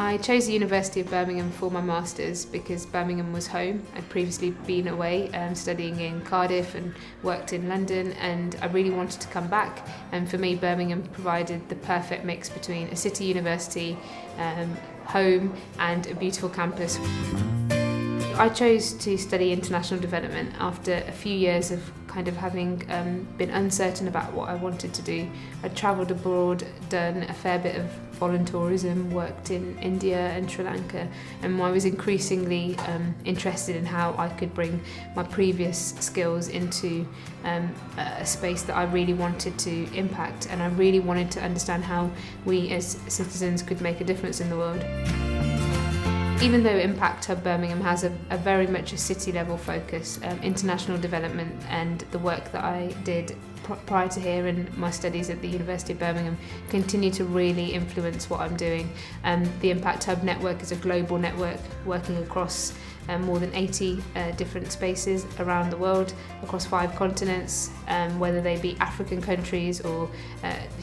I chose the University of Birmingham for my Masters because Birmingham was home. I'd previously been away studying in Cardiff and worked in London, and I really wanted to come back. And for me, Birmingham provided the perfect mix between a city university, home and a beautiful campus. I chose to study international development after a few years of kind of having been uncertain about what I wanted to do. I'd travelled abroad, done a fair bit of voluntourism, worked in India and Sri Lanka, and I was increasingly interested in how I could bring my previous skills into a space that I really wanted to impact, and I really wanted to understand how we as citizens could make a difference in the world. Even though Impact Hub Birmingham has a very much a city level focus, international development and the work that I did prior to here and my studies at the University of Birmingham continue to really influence what I'm doing. The Impact Hub network is a global network working across more than 80 different spaces around the world, across 5 continents, whether they be African countries or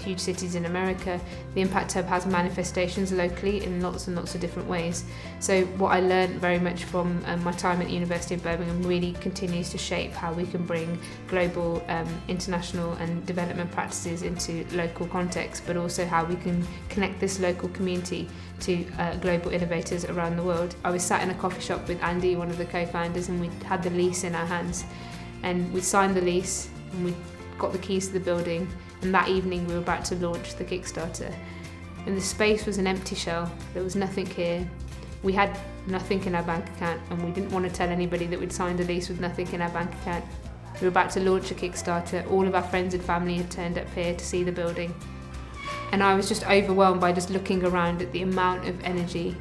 huge cities in America. The Impact Hub has manifestations locally in lots and lots of different ways. So what I learned very much from my time at the University of Birmingham really continues to shape how we can bring global, international and development practices into local contexts, but also how we can connect this local community to global innovators around the world. I was sat in a coffee shop with Andy, one of the co-founders, and we had the lease in our hands, and we signed the lease and we got the keys to the building, and that evening we were about to launch the Kickstarter, and the space was an empty shell. There was nothing here. We had nothing in our bank account, and we didn't want to tell anybody that we'd signed a lease with nothing in our bank account. We were about to launch a Kickstarter. All of our friends and family had turned up here to see the building, and I was just overwhelmed by just looking around at the amount of energy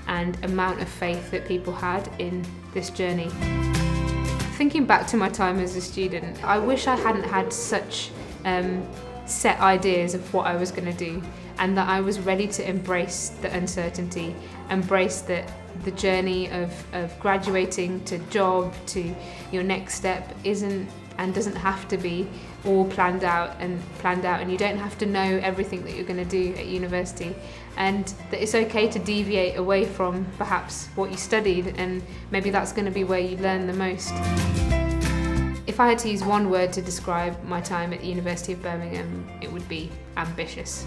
and amount of faith that people had in this journey. Thinking back to my time as a student, I wish I hadn't had such set ideas of what I was going to do, and that I was ready to embrace the uncertainty, embrace the journey of graduating to job to your next step isn't and doesn't have to be all planned out, and you don't have to know everything that you're going to do at university, and that it's okay to deviate away from perhaps what you studied, and maybe that's going to be where you learn the most. If I had to use one word to describe my time at the University of Birmingham, it would be ambitious.